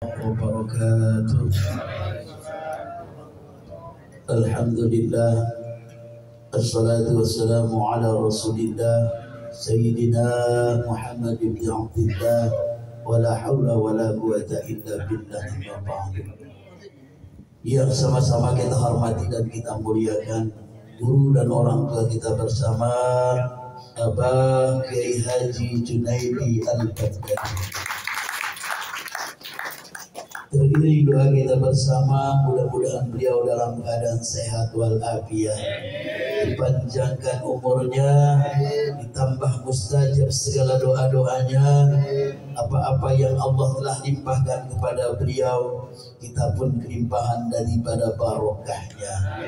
wabarakatuh. Alhamdulillah, assalatu wassalamu ala rasulillah Sayyidina Muhammad ibn Abdillah, wala hawla wala quwata illa billah. Yang sama-sama kita hormati dan kita muliakan guru dan orang tua kita bersama, Abah Kiai Haji Junaidi Al-Baghdadi. Terdiri doa kita bersama, mudah-mudahan beliau dalam keadaan sehat walafiat, dipanjangkan umurnya, ditambah mustajab segala doa-doanya. Apa-apa yang Allah telah limpahkan kepada beliau, kita pun kelimpahan daripada barokahnya.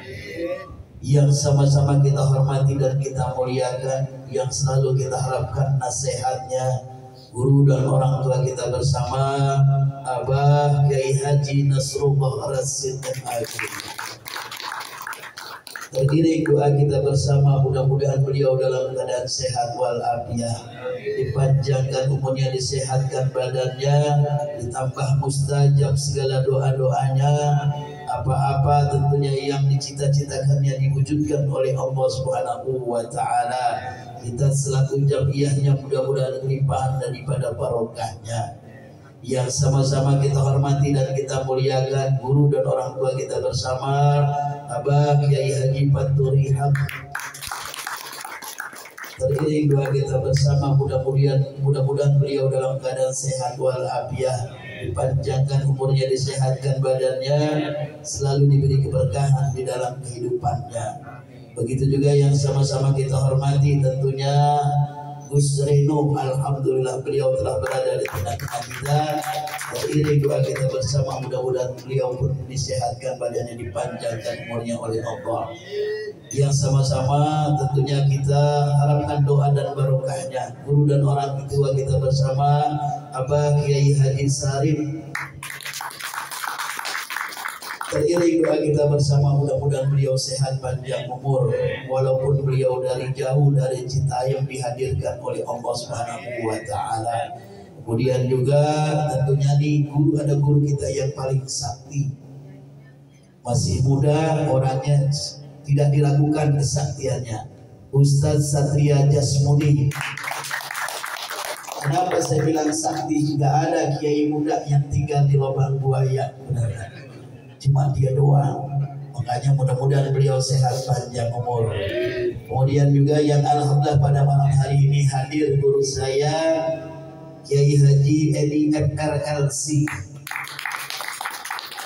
Yang sama-sama kita hormati dan kita muliakan, yang selalu kita harapkan nasihatnya, guru dan orang tua kita bersama, Abah Kiai Haji Nasrullah Rasid Al-Aji. Terdiri doa kita bersama, mudah-mudahan beliau dalam keadaan sehat walafiat, dipanjangkan umurnya, disehatkan badannya, ditambah mustajab segala doa-doanya. Apa-apa tentunya yang dicita-citakannya diwujudkan oleh Allah Subhanahu wa Ta'ala. Kita selaku jamiahnya mudah-mudahan kelimpahan daripada barokahnya. Yang sama-sama kita hormati dan kita muliakan guru dan orang tua kita bersama, Abah Kiai Haji Panturi Haq. Terdiri doa kita bersama, mudah-mudahan beliau dalam keadaan sehat walafiat, dipanjangkan umurnya, disehatkan badannya, selalu diberi keberkahan di dalam kehidupannya. Begitu juga yang sama-sama kita hormati tentunya Gus Reno, alhamdulillah beliau telah berada di tengah-tengah kita. Terdiri doa kita bersama, mudah-mudahan beliau pun disehatkan badannya, dipanjangkan umurnya oleh Allah. Yang sama-sama tentunya kita harapkan doa dan barokahnya guru dan orang tua kita bersama, Abah Kiai Haji Sarif. Terdiri doa kita bersama, mudah-mudahan beliau sehat panjang umur, walaupun beliau dari jauh dari Citayam dihadirkan oleh Allah Subhanahu wa Ta'ala. Kemudian juga tentunya nih guru, ada guru kita yang paling sakti, masih muda orangnya, tidak diragukan kesaktiannya, Ustadz Satria Jasmudi. Kenapa saya bilang sakti? Tidak ada kiai muda yang tinggal di lubang buaya, benar-benar cuma dia doang. Makanya mudah-mudahan beliau sehat panjang umur. Kemudian juga yang alhamdulillah pada malam hari ini hadir guru saya Kiai Haji Edi FRLC.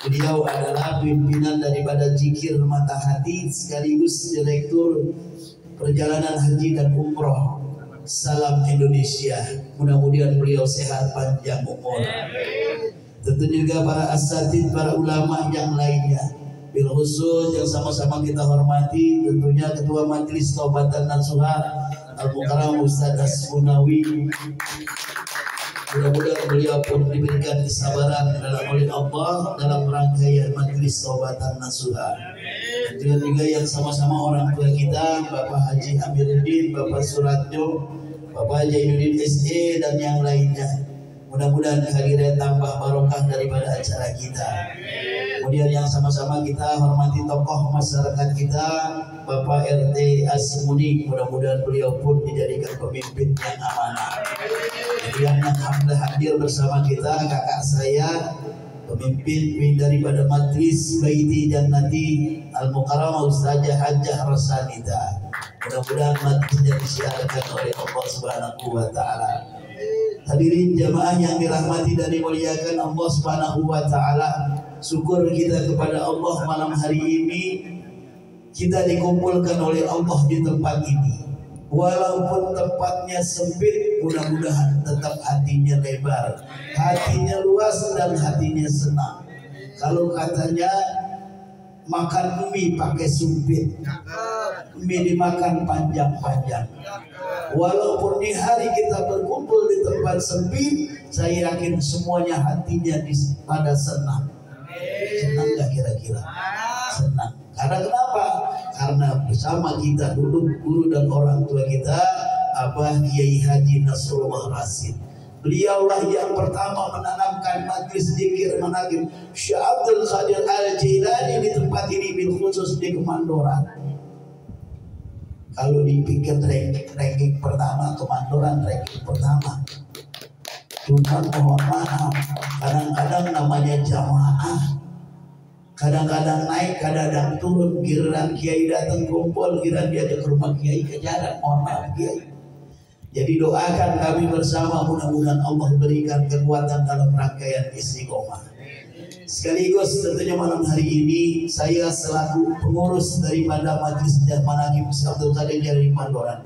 Beliau adalah pimpinan daripada Zikir Mata Hati sekaligus direktur perjalanan haji dan umroh Salam Indonesia. Mudah-mudahan beliau sehat panjang umur. Tentu juga para asatid, para ulama yang lainnya, bil khusus yang sama-sama kita hormati tentunya Ketua Majelis Taubatan Nasuha Al-Mukarram Ustaz Asmunawi. Mudah-mudahan beliau pun diberikan kesabaran oleh Allah dalam rangkaian Majelis Taubatan Nasuha. Dan juga yang sama-sama orang tua kita, Bapak Haji Amiruddin, Bapak Suratjo, Bapak Jainuddin SE dan yang lainnya. Mudah-mudahan kehadiran tambah barokah daripada acara kita. Kemudian yang sama-sama kita hormati tokoh masyarakat kita, Bapak RT Asmuni. Mudah-mudahan beliau pun dijadikan pemimpin yang amanah. Kemudian yang hadir bersama kita kakak saya, pemimpin daripada Majlis Baiti Jannati Al-Mukarramah Ustazah Hajjah Rasanita. Mudah-mudahan majlisnya disiarkan oleh Allah Subhanahu wa Ta'ala. Hadirin jamaah yang dirahmati dan dimuliakan Allah Subhanahu wa Ta'ala, syukur kita kepada Allah malam hari ini kita dikumpulkan oleh Allah di tempat ini. Walaupun tempatnya sempit, mudah-mudahan tetap hatinya lebar, hatinya luas dan hatinya senang. Kalau katanya makan mie pakai sumpit, mie dimakan panjang-panjang. Walaupun di hari kita berkumpul di tempat sempit, saya yakin semuanya hatinya pada senang. Senang gak kira-kira? Senang. Karena kenapa? Karena bersama kita dulu guru dan orang tua kita, Abah Kiai Haji Nasrullah Rasid. Beliaulah yang pertama menanamkan majlis zikir manaqib Syekh Abdul Qadir Al-Jailani di tempat ini bil khusus di Kemandoran. Kalau dipikir ranking pertama Kemandoran ranking pertama. Cuma mohon maaf, kadang-kadang namanya jamaah, kadang-kadang naik, kadang-kadang turun. Giliran kiai datang kumpul, giliran dia ke rumah kiai kejaran. Mohon maaf kiai. Jadi doakan kami bersama, mudah-mudahan Allah berikan kekuatan dalam rangkaian istiqomah. Sekaligus tentunya malam hari ini saya selaku pengurus daripada Majelis Manaqib Syekh Abdul Qadir dari Mandoran.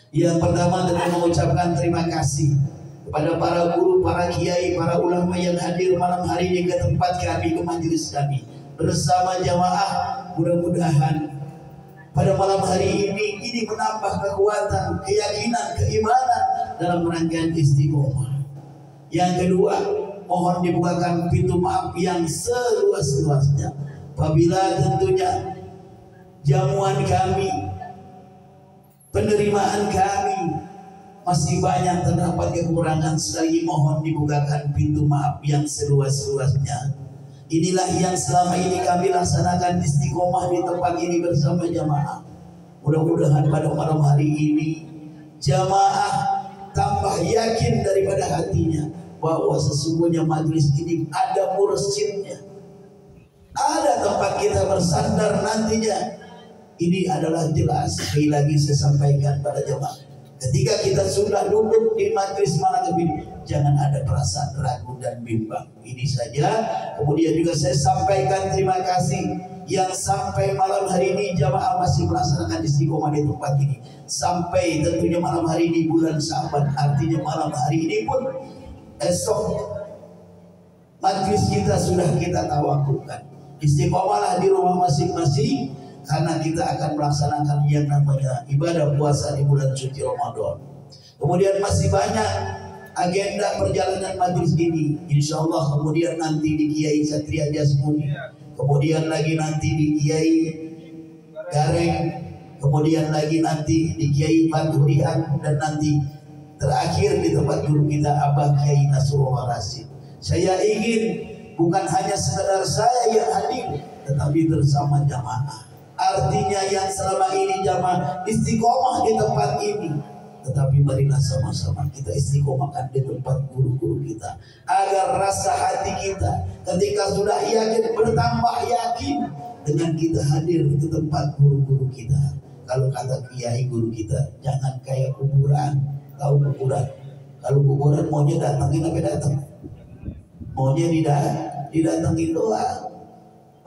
Yang pertama dengan mengucapkan terima kasih kepada para guru, para kiai, para ulama yang hadir malam hari ini ke tempat kami, ke majelis kami bersama jamaah. Mudah-mudahan pada malam hari ini menambah kekuatan, keyakinan, keimanan dalam rangkaian istiqomah. Yang kedua, mohon dibukakan pintu maaf yang seluas-luasnya apabila tentunya jamuan kami, penerimaan kami masih banyak terdapat kekurangan. Sekali mohon dibukakan pintu maaf yang seluas-luasnya. Inilah yang selama ini kami laksanakan istiqomah di tempat ini bersama jamaah. Mudah-mudahan pada malam hari ini jamaah tambah yakin daripada hatinya bahwa sesungguhnya majelis ini ada mursyidnya, ada tempat kita bersandar nantinya. Ini adalah jelas. Sekali lagi saya sampaikan pada jamaah, ketika kita sudah duduk di majelis manaqib ini, jangan ada perasaan ragu dan bimbang. Ini saja. Kemudian juga saya sampaikan terima kasih yang sampai malam hari ini jamaah masih melaksanakan istiqomah di tempat ini. Sampai tentunya malam hari ini bulan Sya'ban, artinya malam hari ini pun esok majelis kita sudah kita tawakulkan. Istiqomahlah di rumah masing-masing, karena kita akan melaksanakan yang namanya ibadah puasa di bulan suci Ramadan. Kemudian masih banyak agenda perjalanan majelis ini, insya Allah. Kemudian nanti di Kiai Satria Jasmuni, kemudian lagi nanti di Kiai Gareng, kemudian lagi nanti di Kiai Faturian, dan nanti terakhir di tempat guru kita Abah Kiai Nasrullah Rasid. Saya ingin bukan hanya sekedar saya yang hadir, tetapi bersama jamaah. Artinya yang selama ini jamaah istiqomah di tempat ini, tetapi marilah sama-sama kita istiqomahkan di tempat guru-guru kita, agar rasa hati kita ketika sudah yakin bertambah yakin dengan kita hadir di tempat guru-guru kita. Kalau kata kiai guru kita, jangan kayak kuburan. Tahu kuburan? Kalau kuburan maunya datangin apa datang? Maunya didatangin doang.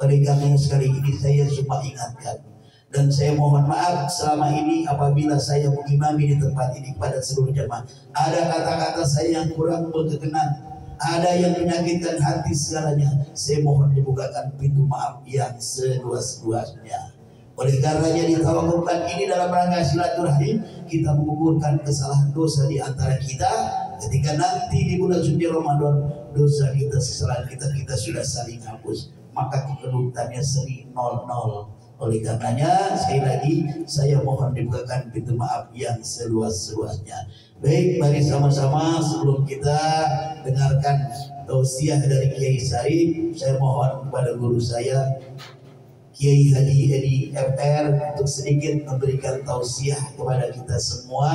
Oleh karena sekali ini saya cuma ingatkan, dan saya mohon maaf selama ini apabila saya mengimami di tempat ini pada seluruh jemaah, ada kata-kata saya yang kurang berkenan, ada yang menyakitkan hati segalanya. Saya mohon dibukakan pintu maaf yang seluas-luasnya. Oleh karenanya ditawakulkan ini dalam rangka silaturahim, kita menguburkan kesalahan dosa di antara kita. Ketika nanti di bulan suci Ramadan dosa kita, kesalahan kita sudah saling hapus, maka kekedutannya seri 0-0. Oleh karenanya sekali lagi saya mohon dibukakan pintu maaf yang seluas-luasnya. Baik, mari sama-sama sebelum kita dengarkan tausiah dari Kiai Sarif, saya mohon kepada guru saya Kiai Haji Edi FR untuk sedikit memberikan tausiah kepada kita semua.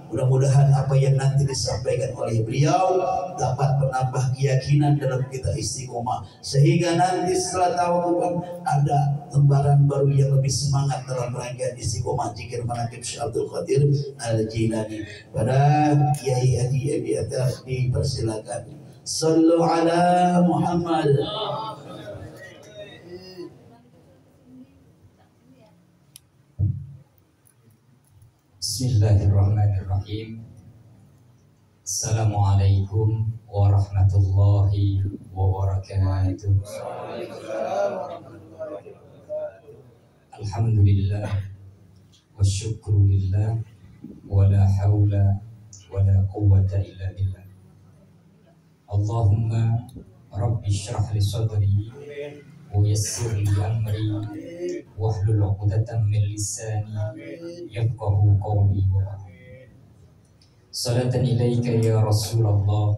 Mudah-mudahan apa yang nanti disampaikan oleh beliau dapat menambah keyakinan dalam kita istiqomah, sehingga nanti setelah tawakal ada lembaran baru yang lebih semangat dalam rangkaian istiqomah zikir manaqib Syekh Abdul Qadir Al-Jailani. Pada Kiai Haji Edi FR dipersilakan. Sallu ala Muhammad. Bismillahirrahmanirrahim. Assalamualaikum warahmatullahi wabarakatuh. Alhamdulillah wasyukrulillah wala hawla wala quwwata illa billah. Allahumma rabbi syrah li sadri wa yassir li amri wahlul 'uqdatam min lisani yafqahu qawli wa Salatan ilaika ya Rasulullah,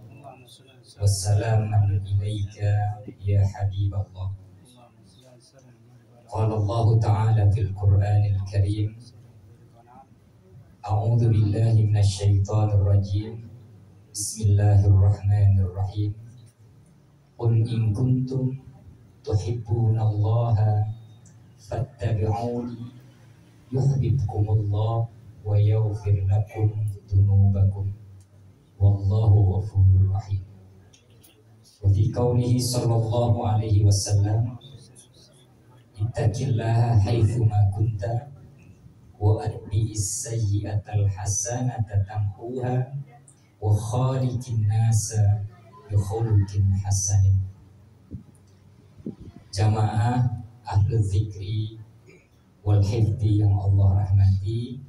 wassalaman ilaika ya Habiballah. Qala Allah Ta'ala fil Qur'anil Karim, A'udzu billahi minasy syaithanir rajim. Bismillahirrahmanirrahim. Qul in kuntum tuhibbunallaha fattabi'uni yuhibbukumullah wa yaghfir lakum dzunubakum wallahu ghafurur rahim. Wa fi qaulihi sallallahu alaihi wasallam, ittaqillaha haitsu ma kunta wa atbi'is sayyi'atal hasanata tamhuha wa khaliqin nasa bi khuluqin hasanin. Jamaah ahlu dzikri wal hifdi yang Allah rahmati,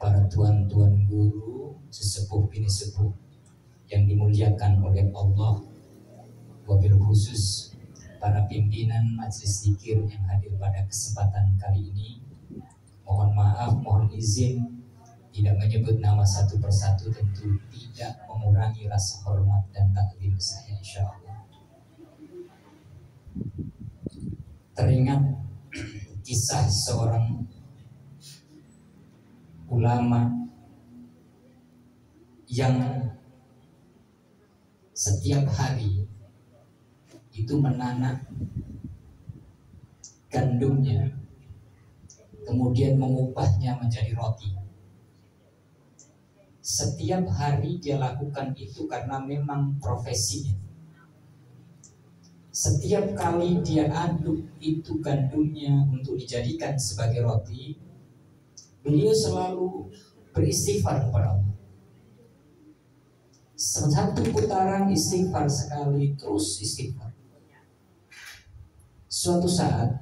para tuan-tuan guru, sesepuh bini sepuh yang dimuliakan oleh Allah, wabil khusus para pimpinan majelis zikir yang hadir pada kesempatan kali ini. Mohon maaf, mohon izin tidak menyebut nama satu persatu, tentu tidak mengurangi rasa hormat dan taklim saya insyaallah. Teringat kisah seorang ulama yang setiap hari itu menanam gandumnya, kemudian mengubahnya menjadi roti. Setiap hari dia lakukan itu karena memang profesinya. Setiap kali dia aduk itu gandumnya untuk dijadikan sebagai roti, beliau selalu beristighfar kepada Allah. Satu putaran istighfar sekali, terus istighfar. Suatu saat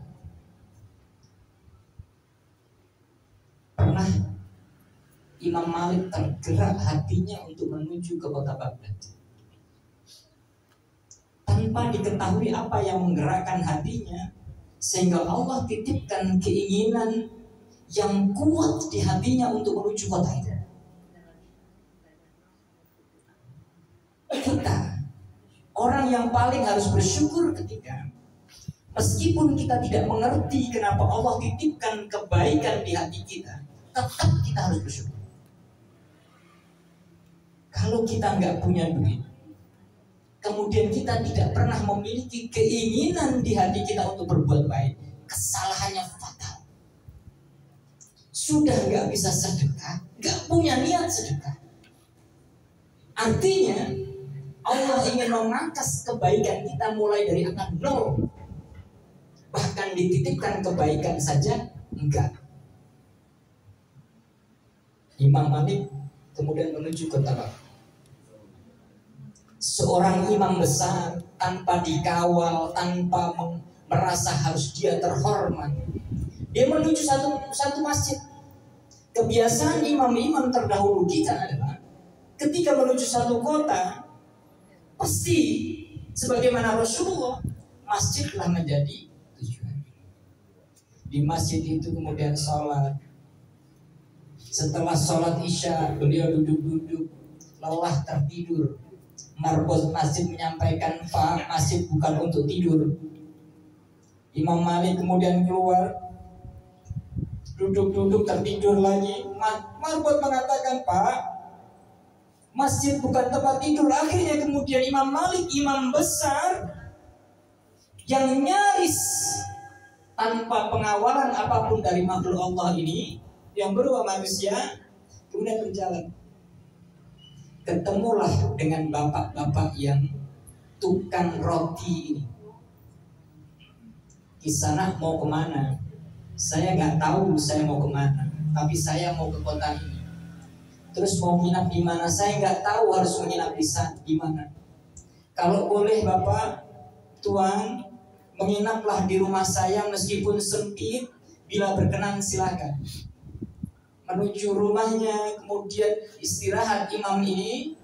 pernah Imam Malik tergerak hatinya untuk menuju ke kota Baghdad. Tanpa diketahui apa yang menggerakkan hatinya, sehingga Allah titipkan keinginan yang kuat di hatinya untuk menuju kota itu. Kita orang yang paling harus bersyukur ketika meskipun kita tidak mengerti kenapa Allah titipkan kebaikan di hati kita, tetap kita harus bersyukur. Kalau kita nggak punya duit, kemudian kita tidak pernah memiliki keinginan di hati kita untuk berbuat baik, kesalahannya fatal. Sudah nggak bisa sedekah, nggak punya niat sedekah. Artinya Allah ingin memangkas kebaikan kita mulai dari angka 0. Bahkan dititipkan kebaikan saja enggak. Imam Malik kemudian menuju ke Tabak. Seorang imam besar, tanpa dikawal, tanpa merasa harus dia terhormat, dia menuju satu masjid. Kebiasaan imam-imam terdahulu kita adalah ketika menuju satu kota, pasti sebagaimana Rasulullah, masjidlah menjadi tujuan. Di masjid itu kemudian sholat. Setelah sholat isya, beliau duduk-duduk, lelah tertidur. Marbos masjid menyampaikan, Pak, masjid bukan untuk tidur. Imam Malik kemudian keluar, duduk-duduk tertidur lagi. Marbot mengatakan, Pak, masjid bukan tempat tidur. Akhirnya kemudian Imam Malik, imam besar yang nyaris tanpa pengawalan apapun dari makhluk Allah ini, yang berupa manusia, kemudian berjalan. Ketemulah dengan bapak-bapak yang tukang roti ini. Kisana mau kemana? Saya nggak tahu saya mau kemana, tapi saya mau ke kota ini. Terus mau nginap di mana? Saya nggak tahu harus menginap di mana. Kalau boleh Bapak, Tuan, menginaplah di rumah saya meskipun sempit, bila berkenan silakan. Menuju rumahnya, kemudian istirahat imam ini.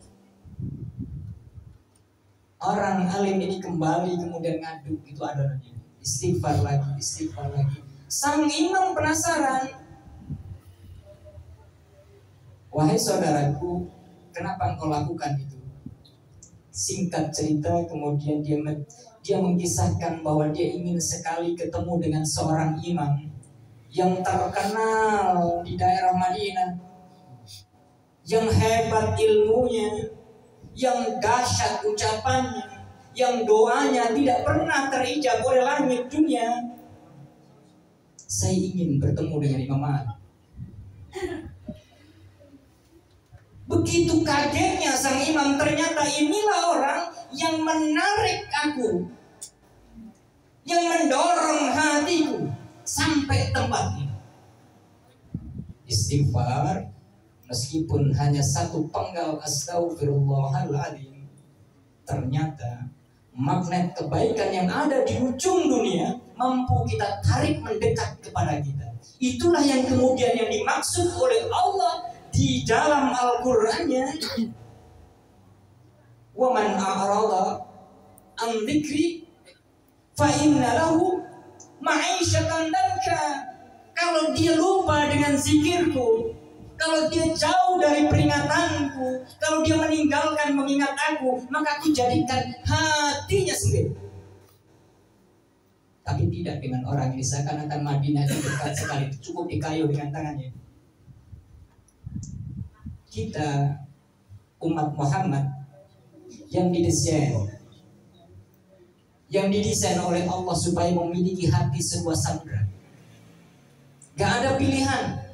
Orang alim ini kembali kemudian ngaduk, itu adonannya. Istighfar lagi, istighfar lagi. Sang imam penasaran. Wahai saudaraku, kenapa engkau lakukan itu? Singkat cerita, kemudian dia mengisahkan bahwa dia ingin sekali ketemu dengan seorang imam yang terkenal di daerah Madinah, yang hebat ilmunya, yang dahsyat ucapannya, yang doanya tidak pernah terijab oleh langit dunia. Saya ingin bertemu dengan Imam Malik. Begitu kagetnya sang imam, ternyata inilah orang yang menarik aku, yang mendorong hatiku sampai tempat ini. Istighfar, meskipun hanya satu penggal astagfirullahaladzim, ternyata magnet kebaikan yang ada di ujung dunia mampu kita tarik mendekat kepada kita. Itulah yang kemudian yang dimaksud oleh Allah di dalam Al-Qur'annya. Wa man a'rada an dzikri fa inna lahu ma'isyatan danka. Kalau dia lupa dengan zikirku, kalau dia jauh dari peringatanku, kalau dia meninggalkan mengingat aku, maka aku jadikan hatinya sendiri. Tapi tidak dengan orang ini, seakan-akan Madinah itu dekat sekali, cukup dikayu dengan tangannya. Kita umat Muhammad yang didesain oleh Allah supaya memiliki hati seluas samudra. Gak ada pilihan.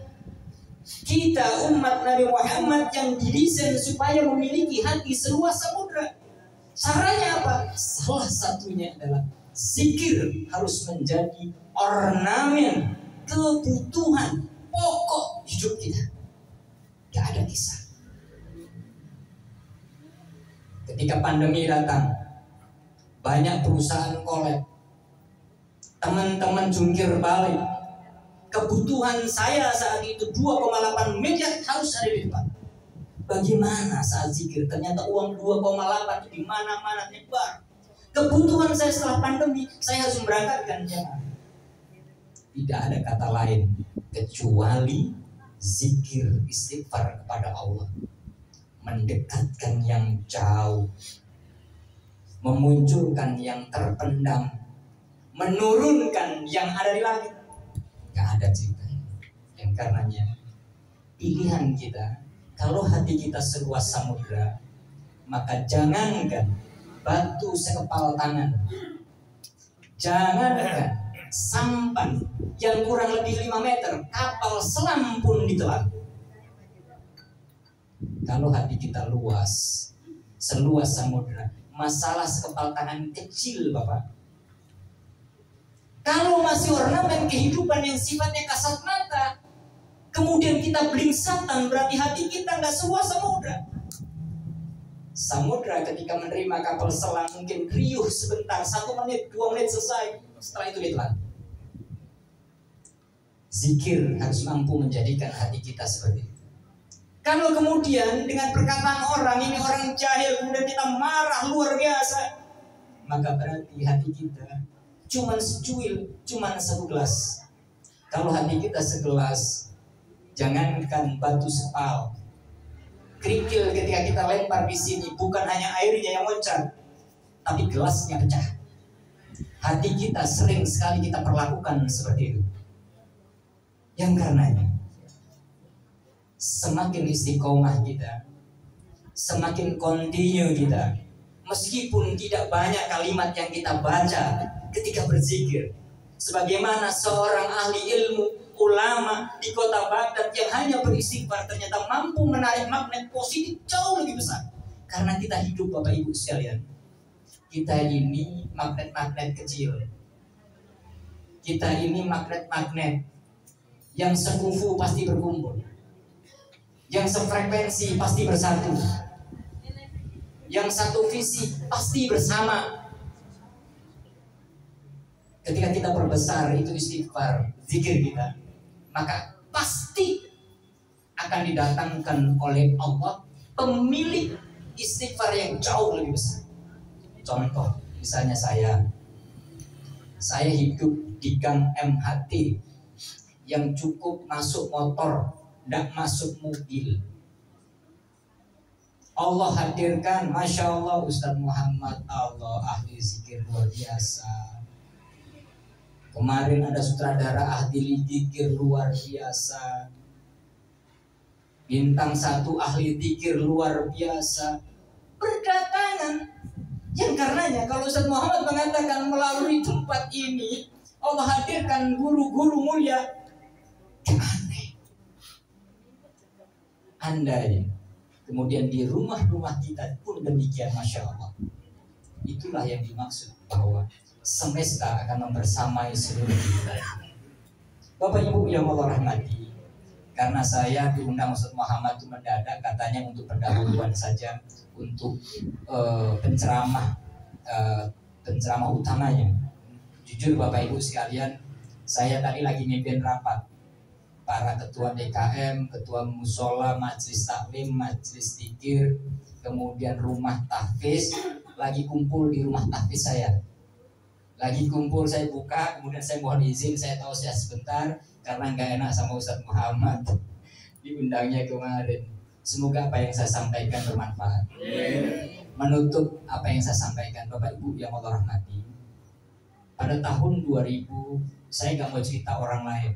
Kita umat Nabi Muhammad yang didesain supaya memiliki hati seluas samudra. Caranya apa? Salah satunya adalah zikir harus menjadi ornamen kebutuhan pokok hidup kita. Gak ada kisah. Ketika pandemi datang, banyak perusahaan kolab, teman-teman jungkir balik. Kebutuhan saya saat itu 2,8 miliar harus ada di depan. Bagaimana saat zikir? Ternyata uang 2,8 di mana-mana nyebar. Kebutuhan saya setelah pandemi, saya harus memberangkatkan jamaah. Tidak ada kata lain kecuali zikir, istighfar kepada Allah, mendekatkan yang jauh, memunculkan yang terpendam, menurunkan yang ada di langit. Gak ada cerita. Yang karenanya pilihan kita, kalau hati kita seluas samudra, maka jangankan batu sekepal tangan, jangankan sampan yang kurang lebih 5 meter, kapal selam pun ditelan. Kalau hati kita luas, seluas samudra, masalah sekepal tangan kecil, Bapak. Kalau masih ornamen kehidupan yang sifatnya kasat mata, kemudian kita belingsatan, berarti hati kita nggak seluas samudra. Samudra ketika menerima kapal selam mungkin riuh sebentar, 1 menit, 2 menit selesai, setelah itu ditelan. Zikir harus mampu menjadikan hati kita seperti itu. Kalau kemudian dengan perkataan orang, ini orang jahil, kemudian kita marah luar biasa, maka berarti hati kita cuman secuil, cuman 1 gelas. Kalau hati kita segelas, jangankan batu sepal, kerikil ketika kita lempar di sini, bukan hanya airnya yang loncat, tapi gelasnya pecah. Hati kita sering sekali kita perlakukan seperti itu. Yang karenanya semakin istiqomah kita, semakin continue kita, meskipun tidak banyak kalimat yang kita baca ketika berzikir, sebagaimana seorang ahli ilmu, ulama di kota Baghdad yang hanya beristighfar ternyata mampu menarik magnet positif jauh lebih besar. Karena kita hidup, Bapak Ibu sekalian, kita ini magnet-magnet kecil, kita ini magnet-magnet yang sekufu pasti berkumpul, yang sefrekuensi pasti bersatu, yang satu visi pasti bersama. Ketika kita berbesar itu istighfar, zikir kita, maka pasti akan didatangkan oleh Allah pemilik istighfar yang jauh lebih besar. Contoh, misalnya saya hidup di gang MHT yang cukup masuk motor, tidak masuk mobil. Allah hadirkan, Masya Allah Ustadz Muhammad, Allah ahli zikir luar biasa. Kemarin ada sutradara ahli zikir luar biasa, bintang 1 ahli zikir luar biasa berdatangan. Yang karenanya kalau Ustadz Muhammad mengatakan melalui tempat ini Allah hadirkan guru-guru mulia, aneh. Andai kemudian di rumah-rumah kita pun demikian, Masya Allah. Itulah yang dimaksud bahwa semesta akan membersamai seluruh kita. Bapak Ibu yang Allah rahmati, karena saya diundang Ustadz Muhammad itu mendadak, katanya untuk pendahuluan saja, untuk penceramah utamanya. Jujur Bapak Ibu sekalian, saya tadi lagi mimpin rapat para ketua DKM, ketua musola, majelis taklim, majelis zikir, kemudian rumah tahfiz, lagi kumpul di rumah tahfiz saya. Lagi kumpul, saya buka, kemudian saya mohon izin, saya tahu saya sebentar karena nggak enak sama Ustadz Muhammad diundangnya kemarin. Semoga apa yang saya sampaikan bermanfaat. Menutup apa yang saya sampaikan, Bapak Ibu yang Allah rahmati, pada tahun 2000 saya nggak mau cerita orang lain.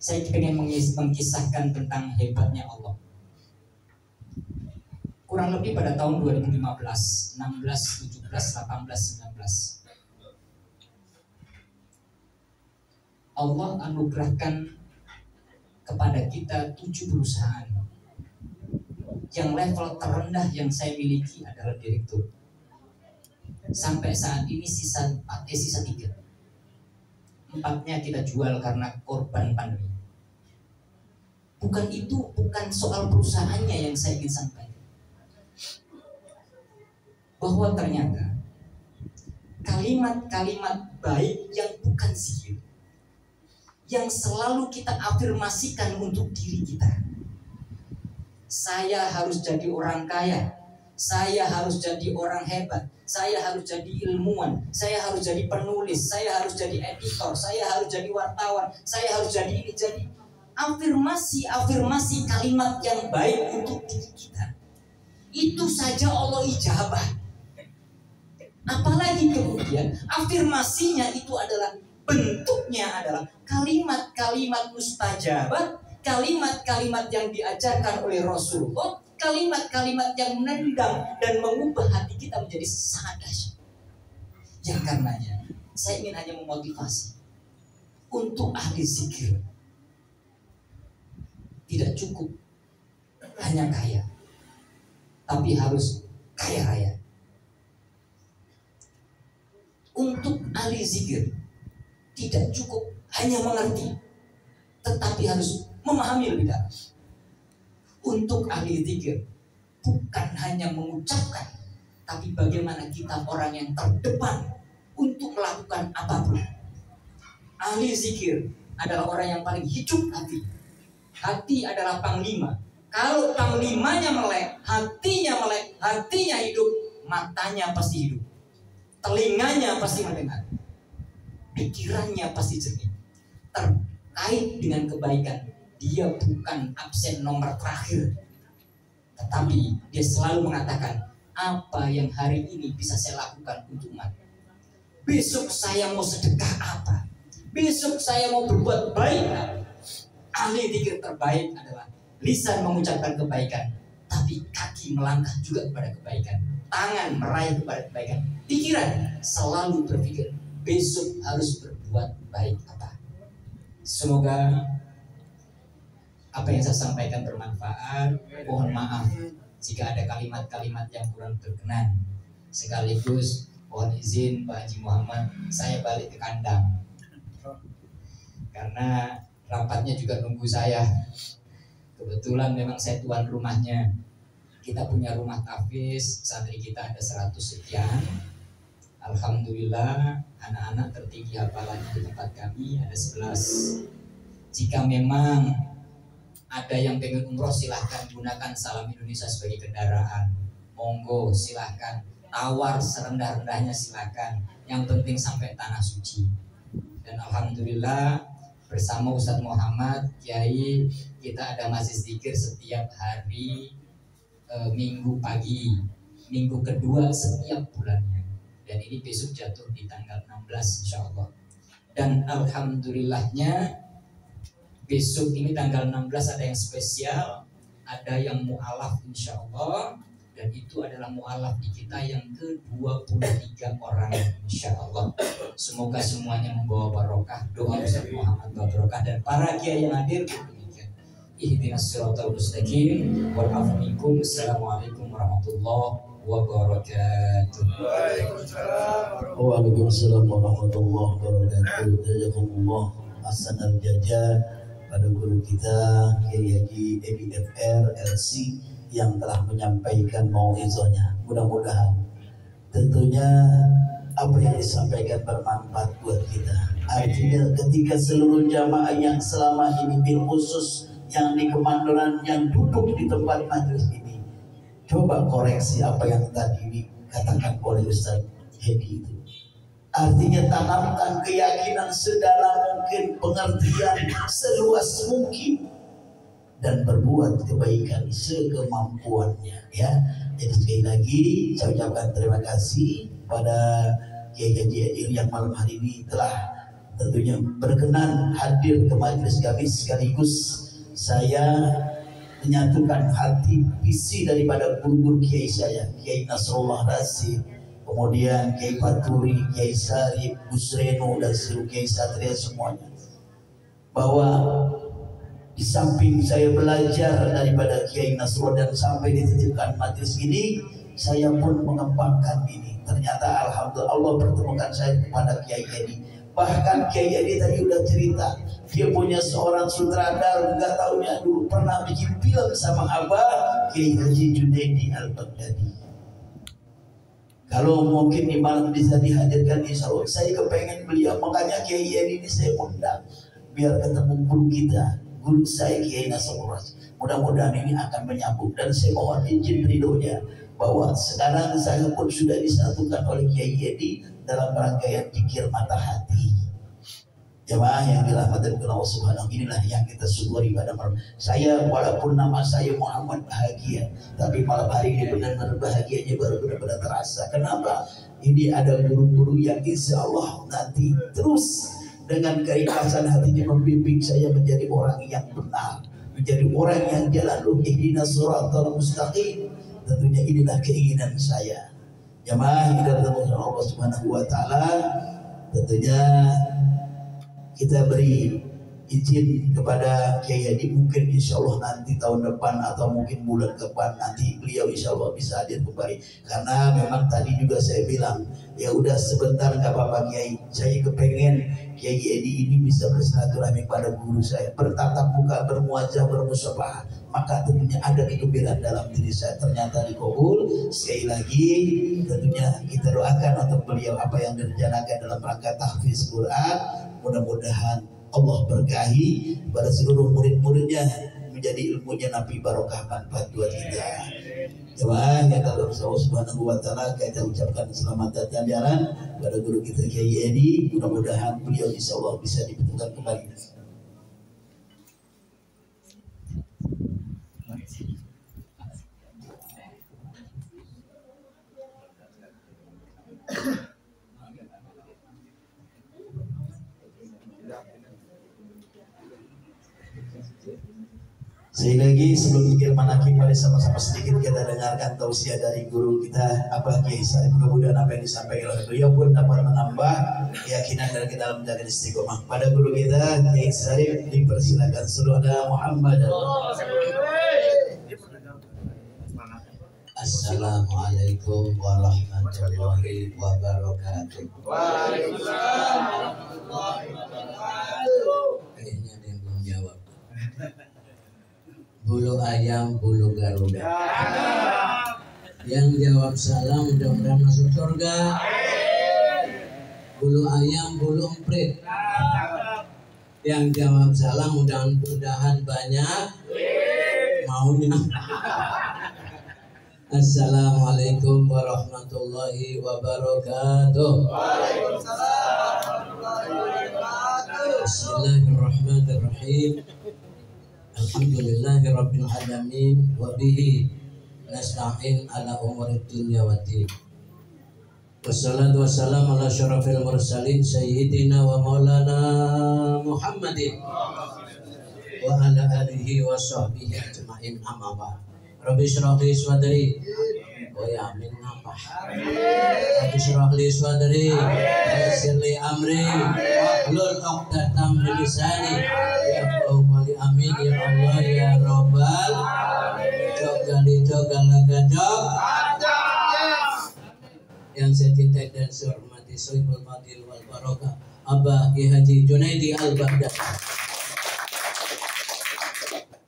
Saya ingin mengisahkan tentang hebatnya Allah. Kurang lebih pada tahun 2015, 16, 17, 18, 19, Allah anugerahkan kepada kita 7 perusahaan yang level terendah yang saya miliki adalah direktur. Sampai saat ini sisa 3. 4-nya kita jual karena korban pandemi. Bukan soal perusahaannya yang saya ingin sampaikan, bahwa ternyata kalimat-kalimat baik yang bukan sihir, yang selalu kita afirmasikan untuk diri kita. Saya harus jadi orang kaya, saya harus jadi orang hebat, saya harus jadi ilmuwan, saya harus jadi penulis, saya harus jadi editor, saya harus jadi wartawan, saya harus jadi ini, jadi afirmasi kalimat yang baik untuk diri kita. Itu saja Allah ijabah. Apalagi kemudian afirmasinya itu adalah bentuknya adalah kalimat-kalimat mustajabah, kalimat-kalimat yang diajarkan oleh Rasulullah, kalimat-kalimat yang menendang dan mengubah hati kita menjadi sangat dahsyat. Yang karenanya saya ingin hanya memotivasi untuk ahli zikir. Tidak cukup hanya kaya, tapi harus kaya raya. Untuk ahli zikir tidak cukup hanya mengerti, tetapi harus memahami lebih dalam. Untuk ahli zikir bukan hanya mengucapkan, tapi bagaimana kita orang yang terdepan untuk melakukan apapun. Ahli zikir adalah orang yang paling hidup hati. Hati adalah panglima. Kalau panglimanya melek, hatinya hidup, matanya pasti hidup, telinganya pasti mendengar, pikirannya pasti jernih terkait dengan kebaikan. Dia bukan absen nomor terakhir, tetapi dia selalu mengatakan, apa yang hari ini bisa saya lakukan untuk umat? Besok saya mau sedekah apa? Besok saya mau berbuat baik apa? Ahli zikir terbaik adalah lisan mengucapkan kebaikan, tapi kaki melangkah juga kepada kebaikan, tangan meraih kepada kebaikan, pikiran selalu berpikir besok harus berbuat baik apa. Semoga apa yang saya sampaikan bermanfaat. Mohon maaf jika ada kalimat-kalimat yang kurang berkenan. Sekaligus mohon izin Pak Haji Muhammad, saya balik ke kandang karena rapatnya juga nunggu saya. Kebetulan memang saya tuan rumahnya. Kita punya rumah tahfiz, santri kita ada 100 sekian. Alhamdulillah anak-anak tertinggi hafalannya di tempat kami ada 11. Jika memang ada yang pengen umroh, silahkan gunakan Salam Indonesia sebagai kendaraan. Monggo silahkan, tawar serendah-rendahnya silahkan. Yang penting sampai tanah suci. Dan alhamdulillah bersama Ustadz Muhammad Kiai kita ada masjid zikir setiap hari minggu pagi, minggu kedua setiap bulannya. Dan ini besok jatuh di tanggal 16 insya Allah. Dan alhamdulillahnya besok ini tanggal 16 ada yang spesial, ada yang mu'alaf insya Allah. Dan itu adalah mu'alaf di kita yang ke-23 orang insya Allah. Semoga semuanya membawa barokah. Doa Ustaz Muhammad barokah dan para kiai yang hadir. Ihdinas siratal mustaqim wal afu minkum. Assalamualaikum warahmatullahi wabarakatuh. Waalaikumsalam warahmatullahi wabarakatuh. Jazakumullah ahsanal jazaa pada guru kita Kiai Haji EBFR LC yang telah menyampaikan mau'izahnya. Mudah-mudahan tentunya apa yang disampaikan bermanfaat buat kita. Artinya ketika seluruh jamaah yang selama ini bil khusus yang di Kemandoran yang duduk di tempat majelis ini, coba koreksi apa yang tadi dikatakan oleh Ustaz Hedi itu. Artinya tanamkan keyakinan sedalam mungkin, pengertian seluas mungkin, dan berbuat kebaikan sekemampuannya, ya. Jadi sekali lagi saya ucapkan terima kasih pada Kiai Haji Adil yang malam hari ini telah tentunya berkenan hadir ke majelis kami, sekaligus saya menyatukan hati visi daripada guru-guru Kiai saya, Kiai Nasrullah Rasid, kemudian Kiai Faturi, Kiai Sarif, Busreno, dan seluruh Kiai Satria semuanya, bahwa di samping saya belajar daripada Kiai Nasrullah dan sampai dititipkan majelis ini, saya pun mengembangkan ini. Ternyata alhamdulillah Allah pertemukan saya kepada Kiai Edi. Bahkan Kiai Edi tadi udah cerita, dia punya seorang sutradara, nggak taunya dulu pernah bikin film sama Abah, Kiai Haji Junaidi Al-Baghdadi. Kalau mungkin di malam bisa dihadirkan, insya Allah saya kepengen beliau. Makanya Kiai Edi ini saya undang biar ketemu guru kita, guru saya Kiai Nasrullah. Mudah-mudahan ini akan menyambung, dan saya mohon izin ridhonya bahwa sekarang saya pun sudah disatukan oleh Kiai Edi dalam rangkaian zikir mata hati. Jemaah yang dirahmati Allah Subhanahu, inilah yang kita syukuri pada malam. Saya walaupun nama saya Muhammad bahagia, tapi malam hari ini benar-benar bahagianya baru benar-benar terasa. Kenapa? Ini ada guru-guru yang insya Allah nanti terus dengan keikhlasan hatinya membimbing saya menjadi orang yang benar, menjadi orang yang jalan ihdinas siratal mustaqim. Tentunya inilah keinginan saya. Jamaah yang dirahmati Allah Subhanahu wa taala, tentunya kita beri izin kepada Kiai Hadi, mungkin insya Allah nanti tahun depan atau mungkin bulan depan nanti beliau insya Allah bisa hadir kembali. Karena memang tadi juga saya bilang, ya udah sebentar nggak apa-apa Kiai, saya kepengen Kiai Hadi ini bisa bersilaturahmi pada guru saya, bertatap muka, bermuajah, bermusyafahah, maka tentunya ada kegembiraan dalam diri saya. Ternyata dikabul. Sekali lagi tentunya kita doakan untuk beliau apa yang direncanakan dalam rangka tahfiz Quran. Mudah-mudahan Allah berkahi pada seluruh murid-muridnya, menjadi ilmunya Nabi barokah manfaat buat kita. Jemaah yang dalam Allah Subhanahu wa taala, kita ucapkan selamat datang jalan pada guru kita Kiai Edi. Mudah-mudahan beliau insyaallah bisa dibentukkan kembali. Sekali lagi sebelum zikir manaqib, mari sama-sama sedikit kita dengarkan tausiah dari guru kita Abah Kiai Sarif. Mudah-mudahan apa yang disampaikan oleh beliau pun dapat menambah keyakinan dan kita dalam menjaga istiqomah. Pada guru kita Kiai Sarif dipersilakan. Sallallahu Muhammad. Assalamualaikum warahmatullahi wabarakatuh. Waalaikumsalam warahmatullahi wabarakatuh. Kayaknya ada yang belum jawab. Bulu ayam, bulu garuda. Yang jawab salam mudah-mudahan masuk surga. Bulu ayam, bulu emprit. Yang jawab salam mudah-mudahan banyak maunya. Assalamualaikum warahmatullahi wabarakatuh. Waalaikumsalam warahmatullahi wabarakatuh. Bismillahirrahmanirrahim. Alhamdulillahirabbil alamin wa bihi nasta'in ala umuri dunya waddin. Wassalatu wassalamu ala syarafil mursalin sayyidina wa maulana Muhammadin wa ala alihi wa sahbihi ajma'in, amma ba'd. Rabbi shrah li sadri wa yamin nafah. Rabbi shrah li sadri wa yassir li amri wahlul 'uqdatam min lisani yafqahu qawli. Amin ya Allah ya Rabbal jog yang saya cintai dan saya hormati Sohibul Fadil wal Barokah Abah Ki Haji Junaidi Al-Baghdadi.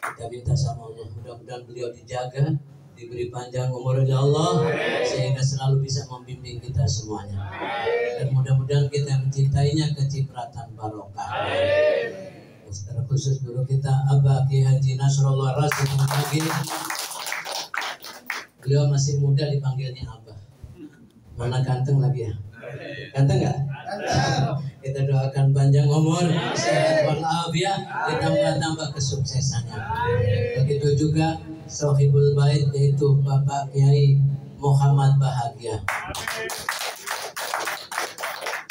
Kita minta sama Allah mudah-mudahan beliau dijaga, diberi panjang umurnya Allah, sehingga selalu bisa membimbing kita semuanya, dan mudah-mudahan kita mencintainya kecipratan barokah. Secara khusus guru kita Abah Ki Haji Nasrullah Rasid Mutaqi, beliau masih muda dipanggilnya Abah. Mana ganteng lagi ya? Ganteng nggak? Kita doakan panjang umur, sehat walafiat, ditambah-tambah kesuksesannya. Begitu juga Sohibul Bait, yaitu Bapak Kiai Muhammad Bahagia.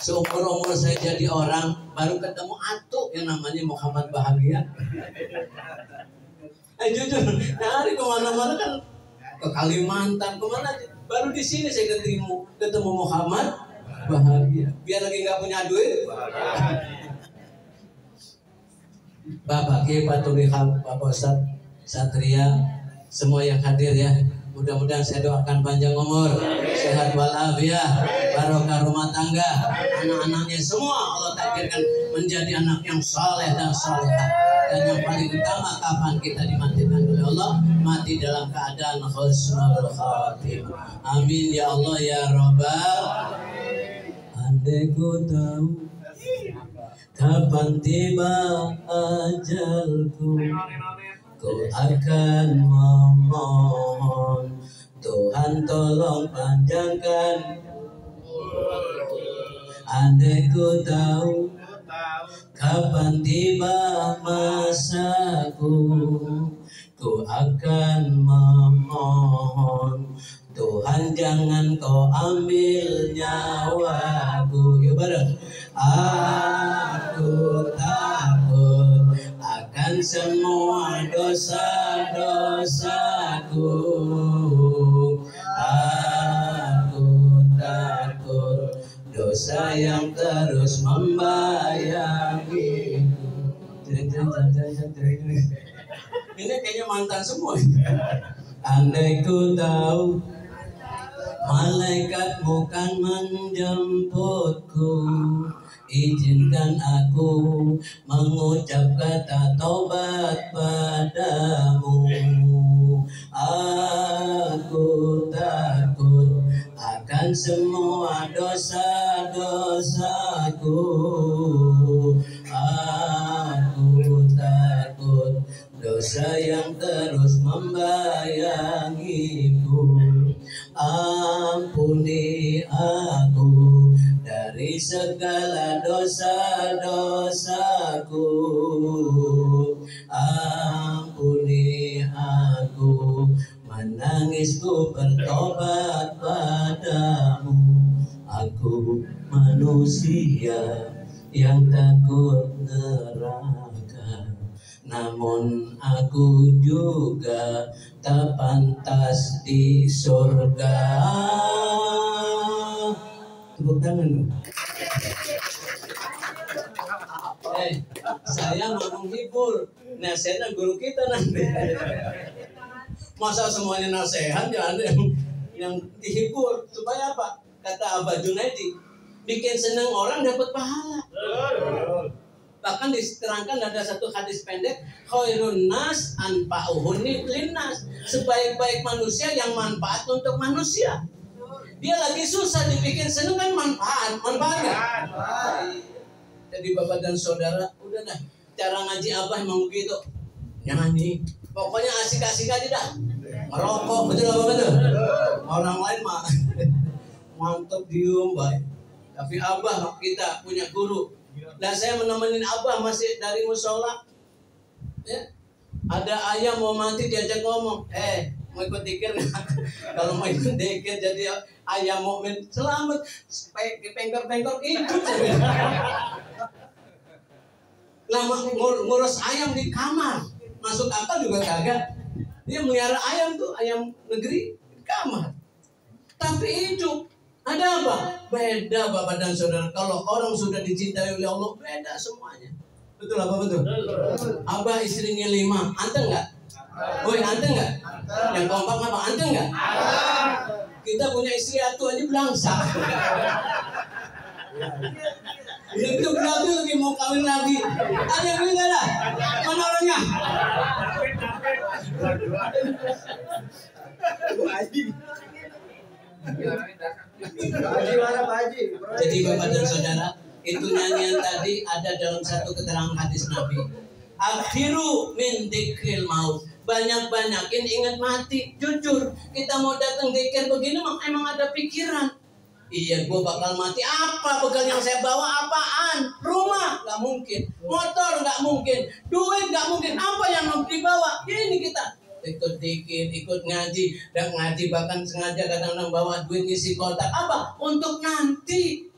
Seumur-umur saya jadi orang, baru ketemu atuh yang namanya Muhammad Bahagia. Jujur, hari kemana-mana kan, ke Kalimantan, kemana aja. Baru di sini saya ketemu Muhammad Bahagia. Biar lagi nggak punya duit. Bapak Kiai Patuli Bapak Ustadz Satria, semua yang hadir ya. Mudah-mudahan saya doakan panjang umur, sehat walafiat, barokah rumah tangga, anak-anaknya semua Allah takdirkan menjadi anak yang saleh dan salehah. Dan yang paling utama, kapan kita dimatikan oleh Allah, mati dalam keadaan husnul khatimah. Amin ya Allah ya Rabbal. Andai ku tahu kapan tiba ajalku, ku akan memohon Tuhan tolong panjangkan. Andai ku tahu kapan tiba masaku, ku akan memohon Tuhan jangan kau ambil nyawaku. Yuk bareng. Aku takut akan semua dosa-dosaku. Aku takut dosa yang terus membayangiku. Ini kayaknya mantan semua. Andai ku tahu malaikat bukan menjemputku, izinkan aku mengucap kata taubat padamu. Aku takut akan semua dosa-dosaku. Aku takut dosa yang terus membayangiku. Ampuni aku dari segala dosa-dosaku. Ampuni aku, menangisku bertobat padamu. Aku manusia yang takut neraka, namun aku juga tak pantas di surga. Tepuk tangan dong. Saya mau menghibur. Nasihatnya guru kita nanti. Masa semuanya nasihat, jangan ada yang dihibur. Supaya apa? Kata Abah Junaidi, bikin senang orang dapat pahala. Bahkan diterangkan ada satu hadis pendek, khairun nas anfa'uhum linnas, sebaik-baik manusia yang manfaat untuk manusia. Dia lagi susah dibikin senang kan manfaatnya. Jadi bapak dan saudara, udah dah, cara ngaji Abah emang begitu, nyanyi, pokoknya asik-asik aja dah, merokok, betul apa betul? Orang lain mah mantap diem baik, tapi Abah kita punya guru. Dan saya menemenin Abah masih dari musola, ya. Ada ayam mau mati diajak ngomong, Mau ikut dikir nggak? Kalau mau ikut dikir jadi ayam mukmin selamat. Pengkor-pengkor hidup saja. Lama ngurus ayam di kamar, masuk akal juga kagak. Dia melihara ayam tuh, ayam negeri di kamar. Tapi hidup. Ada apa? Beda Bapak dan Saudara. Kalau orang sudah dicintai oleh Allah, beda semuanya. Betul apa betul? Abah istrinya 5, anteng nggak? Woi, anteng nggak? Yang kompak apa? Anteng nggak? Kita punya istri atu aja belangsa. Itu berarti lagi mau kawin lagi. Ada yang beli nggak ada? Mana orangnya? Jadi Bapak dan Saudara, itu nyanyian tadi ada dalam satu keterangan hadis Nabi. Akhiru min dzikril maut. Banyak-banyakin ingat mati. Jujur, kita mau datang dikir begini emang ada pikiran. Iya, gue bakal mati. Apa bekal yang saya bawa? Apaan? Rumah? Gak mungkin. Motor? Gak mungkin. Duit? Gak mungkin. Apa yang mau dibawa? Ini kita ikut dikir, ikut ngaji. Dan ngaji bahkan sengaja kadang-kadang bawa duit isi kotak. Apa? Untuk nanti.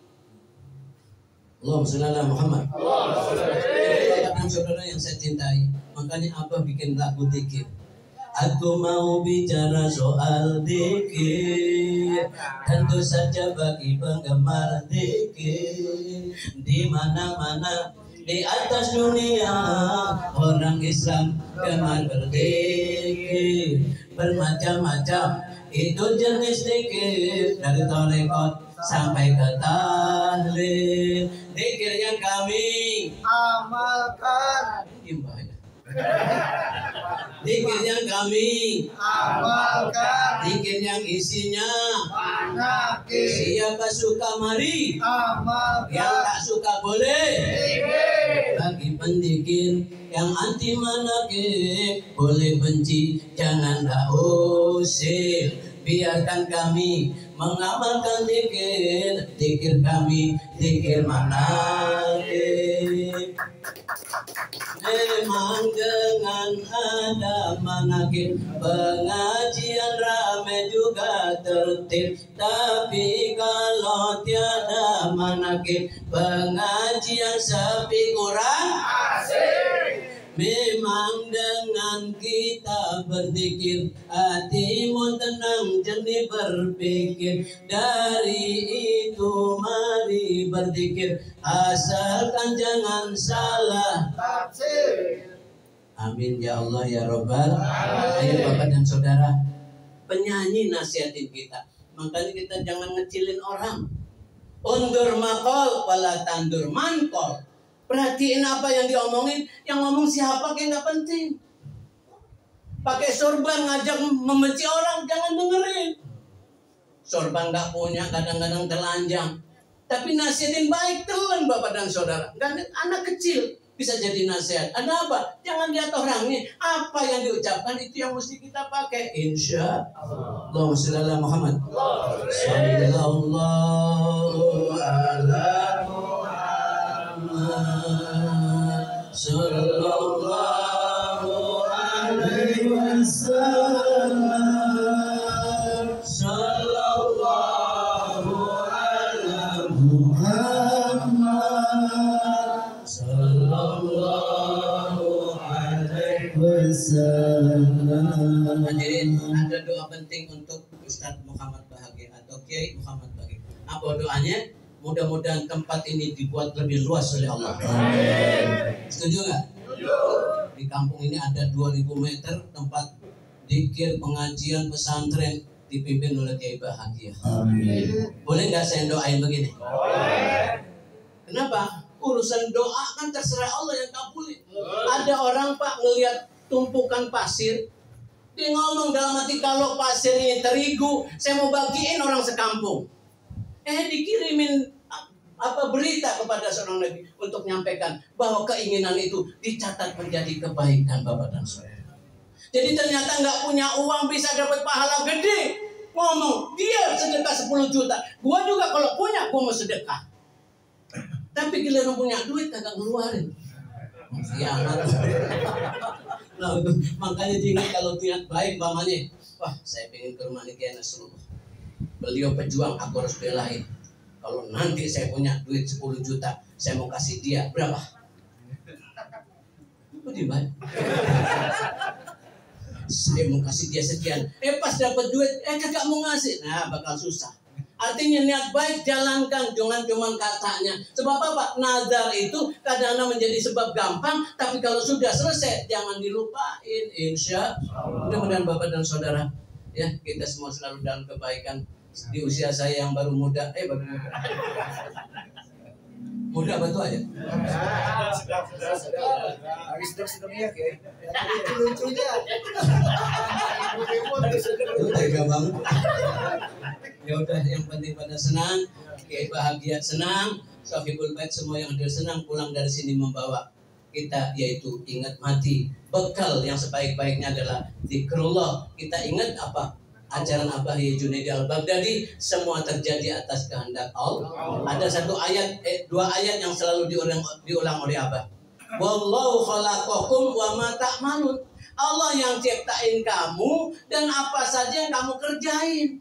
Allahumma sholli ala Muhammad. Bapak dan saudara yang saya cintai, makanya Abah bikin lagu dikir. Aku mau bicara soal dikir, tentu saja bagi penggemar dikir. Di mana-mana di atas dunia orang Islam gemar berzikir. Bermacam-macam itu jenis dikir, dari tarekat sampai ke tahlil. Dikir yang kami amalkan, dikir yang kami amalkan, dikir yang isinya manakib, siapa suka mari, amalkan, yang tak suka boleh. dikir. Bagi pendikir yang anti manakib, boleh benci, jangan tak usir. Biarkan kami mengamalkan dikir, dikir kami, dikir manakib. Memang dengan ada manakib, pengajian ramai juga tertib. Tapi kalau tiada manakib, pengajian sepi kurang asik. Memang dengan kita berzikir, hatimu tenang jernih berpikir. Dari itu mari berzikir, asalkan jangan salah Tafsir. Amin ya Allah ya Rabbal. Ayo Bapak dan Saudara, penyanyi nasihatin kita. Makanya kita jangan ngecilin orang. Undur makol wala tandur mankol. Perhatiin apa yang diomongin. Yang ngomong siapa kayak nggak penting. Pakai sorban ngajak membenci orang, jangan dengerin. Sorban nggak punya, kadang-kadang telanjang. Tapi nasihatin baik, telan Bapak dan Saudara. Dan anak kecil bisa jadi nasihat. Ada apa? Jangan lihat orangnya. Apa yang diucapkan itu yang mesti kita pakai. Insya Allah. Allahumma sholli ala Muhammad. Sallallahu ala Sallallahu alaihi wasallam. Sallallahu ala Muhammad. Sallallahu alaihi wasallam. Hadirin, ada doa penting untuk Ustadz Muhammad Bahagia atau Kiai Muhammad Bahagia. Apa doanya? Mudah-mudahan tempat ini dibuat lebih luas oleh Allah. Amin. Setuju nggak? Di kampung ini ada 2000 meter tempat zikir, pengajian, pesantren dipimpin oleh Kiai Bahagia. Amin. Boleh nggak saya doain begini? Boleh. Kenapa? Urusan doa kan terserah Allah yang kabulin. Ada orang Pak ngelihat tumpukan pasir, dia ngomong dalam hati, kalau pasir ini terigu, saya mau bagiin orang sekampung. Dikirimin berita kepada seorang nabi untuk menyampaikan bahwa keinginan itu dicatat menjadi kebaikan Bapak dan Saudara. Jadi ternyata nggak punya uang bisa dapat pahala gede. Ngomong dia sedekah 10 juta, gua juga kalau punya gua mau sedekah. Tapi giliran punya duit kagak ngeluarin. Kiamat. Nah, makanya ingat kalau niat baik mamanya, wah saya pengen ke rumah Kiai Nasrullah. Beliau pejuang, aku harus belain. Kalau nanti saya punya duit 10 juta, saya mau kasih dia berapa? Itu dibayar. Saya mau kasih dia sekian. Pas dapat duit, kagak mau ngasih. Nah, bakal susah. Artinya niat baik jalankan, jangan cuma katanya. Sebab apa? Nazar itu kadang-kadang menjadi sebab gampang, tapi kalau sudah selesai jangan dilupain. Insya Allah. Mudah-mudahan Bapak dan Saudara, ya kita semua selalu dalam kebaikan. Di usia saya yang baru muda, baru muda. Muda betul aja. Habis sedang-sedangnya kayak lucunya. Itu tega banget. Ya udah, yang penting pada senang, kayak bahagia, senang, sahibul bait semua yang hadir senang, pulang dari sini membawa kita yaitu ingat mati. Bekal yang sebaik-baiknya adalah zikrullah. Kita ingat apa? Ajaran Abah Yai Junaidi Al-Baghdadi, semua terjadi atas kehendak Allah. Ada satu ayat, dua ayat yang selalu diulang oleh Abah. Wallahu khalaqakum wa ma ta'malun. Allah yang ciptain kamu dan apa saja yang kamu kerjain.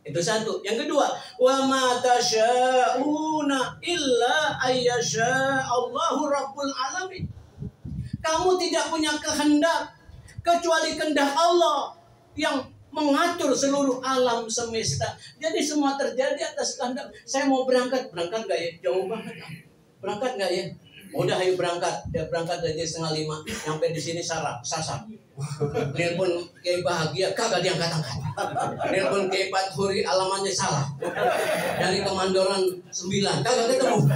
Itu satu. Yang kedua, wa ma tasya'una illa ayyasha Allahu rabbul alamin. Kamu tidak punya kehendak kecuali kehendak Allah yang mengatur seluruh alam semesta. Jadi semua terjadi atas kehendak. Saya mau berangkat nggak ya? Jauh banget. Berangkat nggak ya? Udah, ayo berangkat. Dia berangkat dari 4:30, sampai di sini sasar. Nelpon Kiai Bahagia, kagak diangkat-angkat. Nelpon Kiai Fathuri, alamannya salah. Dari Kemandoran 9, kagak ketemu.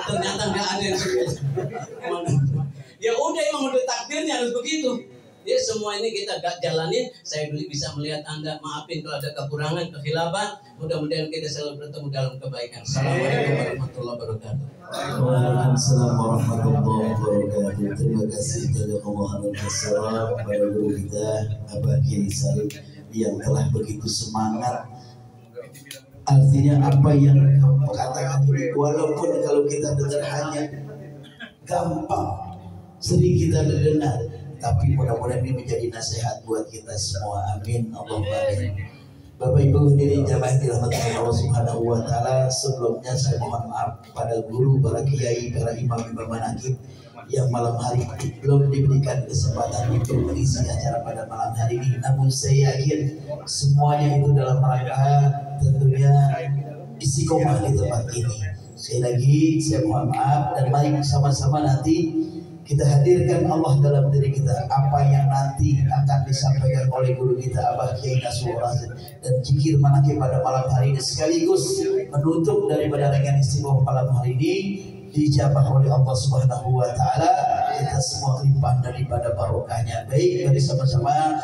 Ternyata nggak ada yang 9. Ya udah, emang udah takdirnya harus begitu. Ya semua ini kita gak jalanin. Saya bisa melihat Anda, maafin kalau ada kekurangan, kekhilafan. Mudah-mudahan kita selalu bertemu dalam kebaikan. Assalamualaikum warahmatullahi wabarakatuh. Waalaikumsalam warahmatullahi wabarakatuh. Terima kasih jazakallahu khairan kepada guru kita Abah Kiai Salim yang telah begitu semangat. Artinya apa yang kamu katakan ini, walaupun kalau kita dengar hanya gampang, sering kita dengar, tapi mudah-mudahan ini menjadi nasihat buat kita semua. Amin. Allahumma amin. Bapak Ibu hadirin jamaah dirahmati Allah Subhanahu wa taala, sebelumnya saya mohon maaf kepada guru, para kiai, para imam-imam manaqib yang malam hari belum diberikan kesempatan untuk mengisi acara pada malam hari ini. Namun saya yakin semuanya itu dalam rangka tentunya istiqomah di tempat ini. Sekali lagi saya mohon maaf, dan mari sama-sama nanti kita hadirkan Allah dalam diri kita, apa yang nanti akan disampaikan oleh guru kita Abah Kiai Nasrullah dan zikir manaqib pada malam hari ini, sekaligus menutup daripada rangkaian istiqomah malam hari ini dijabah oleh Allah Subhanahu wa taala. Kita semua limpah daripada barokahnya. Baik, mari sama-sama